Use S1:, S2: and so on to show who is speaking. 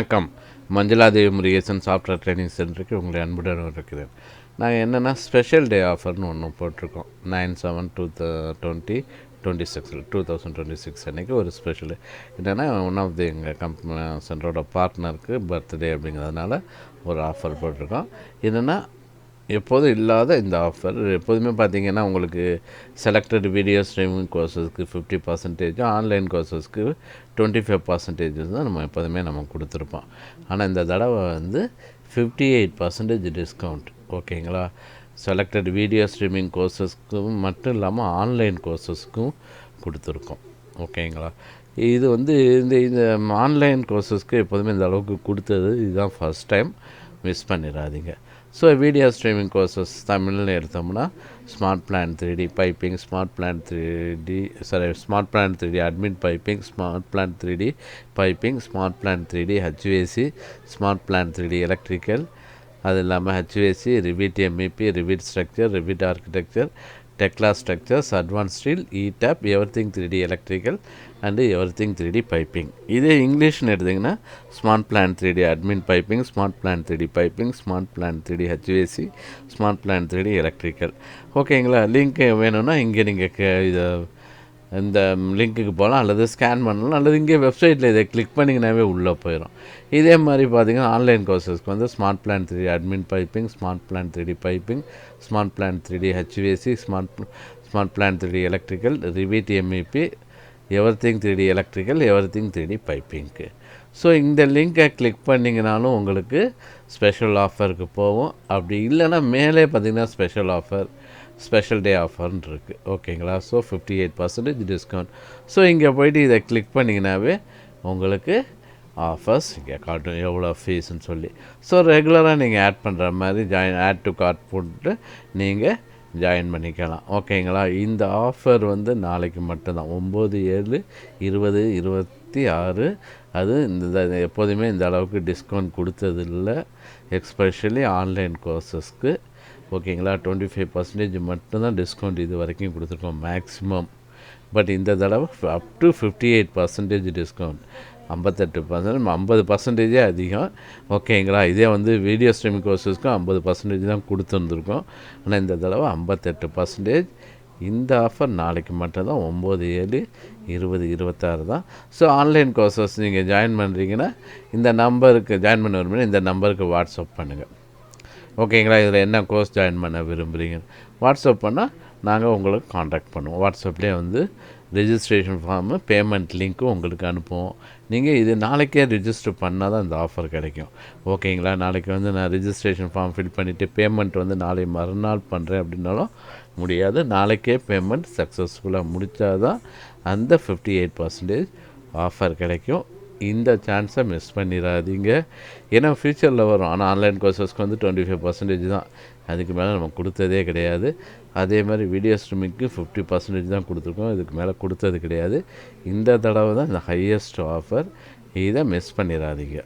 S1: வணக்கம். Manjaladevi Murugesan software training சென்டருக்கு உங்களை அன்புடன் இருக்கிறேன். நாங்கள் என்னென்னா ஸ்பெஷல் டே ஆஃபர்னு ஒன்று போட்டிருக்கோம். 9/7/2026 அன்றைக்கி ஒரு ஸ்பெஷல் என்னென்னா ஒன் ஆஃப் தி எங்கள் சென்டரோட பார்ட்னருக்கு பர்த்டே அப்படிங்கிறதுனால ஒரு ஆஃபர் போட்டிருக்கோம். என்னென்னா எப்போதும் இல்லாத இந்த ஆஃபர். எப்போதுமே பார்த்திங்கன்னா உங்களுக்கு செலக்டட் வீடியோ ஸ்ட்ரீமிங் கோர்ஸஸ்க்கு 50%, ஆன்லைன் கோர்ஸஸ்க்கு 25% தான் நம்ம எப்போதுமே நம்ம கொடுத்துருப்போம். ஆனால் இந்த தடவை 58% டிஸ்கவுண்ட். ஓகேங்களா? செலக்டட் வீடியோ ஸ்ட்ரீமிங் கோர்ஸஸ்க்கும் மட்டும் இல்லாமல் ஆன்லைன் கோர்ஸஸ்க்கும் கொடுத்துருக்கோம். ஓகேங்களா? இது இந்த இந்த ஆன்லைன் கோர்ஸஸ்க்கு எப்போதுமே இந்த அளவுக்கு கொடுத்தது இதுதான் ஃபஸ்ட் டைம். மிஸ் பண்ணிடாதீங்க. ஸோ வீடியோ ஸ்ட்ரீமிங் கோர்சஸ் தமிழ்னு எடுத்தோம்னா smart plan 3D piping, smart plan 3D admin piping, smart plan 3D piping, smart plan 3D HVAC, smart plan 3D electrical, அது இல்லாமல் HVAC, Revit MEP, Revit structure, Revit architecture, டெக்லா structures, advance steel, ETAP, everything 3D electrical and everything 3D piping. இதே இங்கிலீஷ்னு எடுத்திங்கன்னா smart plan 3D admin piping, smart plan 3D piping, smart plan 3D HVAC, smart plan 3D electrical. ஓகேங்களா? Link வேணும்னா இங்கே நீங்கள் இதை இந்த லிங்க்குக்கு போகலாம், அல்லது ஸ்கேன் பண்ணலாம், அல்லது இங்கே வெப்சைட்டில் இதை கிளிக் பண்ணிங்கனாவே உள்ளே போயிடும். இதே மாதிரி பார்த்திங்கன்னா ஆன்லைன் கோர்சஸ்க்கு smart plan 3D admin piping, smart plan 3D piping, smart plan 3D HVAC, smart plan 3D electrical, Revit MEP, everything 3D electrical, everything 3D பைப்பிங்க்கு. ஸோ இந்த லிங்கை கிளிக் பண்ணிங்கனாலும் உங்களுக்கு ஸ்பெஷல் ஆஃபருக்கு போவோம். அப்படி இல்லைன்னா மேலே பார்த்திங்கன்னா ஸ்பெஷல் டே ஆஃபர்னு இருக்குது. ஓகேங்களா? So 58% discount. ஸோ இங்கே போய்ட்டு இதை கிளிக் பண்ணிங்கனாவே உங்களுக்கு ஆஃபர்ஸ் இங்கே காட்டும் எவ்வளோ ஃபீஸ்ன்னு சொல்லி. ஸோ ரெகுலராக நீங்கள் ஆட் பண்ணுற மாதிரி ஆட் டு கார்ட் போட்டு நீங்கள் ஜாயின் பண்ணிக்கலாம். ஓகேங்களா? இந்த ஆஃபர் நாளைக்கு மட்டும்தான். 9/7/2026. அது எப்போதுமே இந்த அளவுக்கு டிஸ்கவுண்ட் கொடுத்ததில்லை, எக்ஸ்பெஷலி ஆன்லைன் கோர்சஸ்க்கு. ஓகேங்களா? 25% மட்டும்தான் டிஸ்கவுண்ட் இது வரைக்கும் கொடுத்துருக்கோம் மேக்ஸிமம். பட் இந்த தடவை அப் டு 58% டிஸ்கவுண்ட். 58%, 50% அதிகம். ஓகேங்களா? இதே வீடியோ ஸ்ட்ரீமிங் கோர்ஸஸ்க்கும் 50% தான் கொடுத்துருந்துருக்கோம். ஆனால் இந்த தடவை 58%. இந்த ஆஃபர் நாளைக்கு மட்டும்தான். 9/7/2026 தான். ஸோ ஆன்லைன் கோர்சஸ் நீங்கள் ஜாயின் பண்ணுறீங்கன்னா இந்த நம்பருக்கு ஜாயின் பண்ண விரும்புகிறேன், இந்த நம்பருக்கு வாட்ஸ்அப் பண்ணுங்கள். ஓகேங்களா? இதில் என்ன கோர்ஸ் ஜாயின் பண்ண விரும்புகிறீங்க வாட்ஸ்அப் பண்ணால் நாங்கள் உங்களுக்கு காண்டாக்ட் பண்ணுவோம். வாட்ஸ்அப்லேயே ரெஜிஸ்ட்ரேஷன் ஃபார்மு, பேமெண்ட் லிங்க்கும் உங்களுக்கு அனுப்புவோம். நீங்கள் இது நாளைக்கே ரிஜிஸ்டர் பண்ணால் தான் இந்த ஆஃபர் கிடைக்கும். ஓகேங்களா? நாளைக்கு நான் ரிஜிஸ்ட்ரேஷன் ஃபார்ம் ஃபில் பண்ணிவிட்டு பேமெண்ட் நாளை மறுநாள் பண்ணுறேன் அப்படின்னாலும் முடியாது. நாளைக்கே பேமெண்ட் சக்ஸஸ்ஃபுல்லாக முடித்தா தான் அந்த 58% ஆஃபர் கிடைக்கும். இந்த சான்ஸை மிஸ் பண்ணிடாதீங்க. ஏன்னா ஃப்யூச்சரில் வரும். ஆனால் ஆன்லைன் கோர்சஸ்க்கு 25% தான். அதுக்கு மேலே நம்ம கொடுத்ததே கிடையாது. அதே மாதிரி வீடியோ ஸ்ட்ரீமிங்க்கு 50% தான் கொடுத்துருக்கோம். இதுக்கு மேலே கொடுத்தது கிடையாது. இந்த தடவை தான் இந்த ஹையஸ்ட் ஆஃபர். இதை மிஸ் பண்ணிடாதீங்க.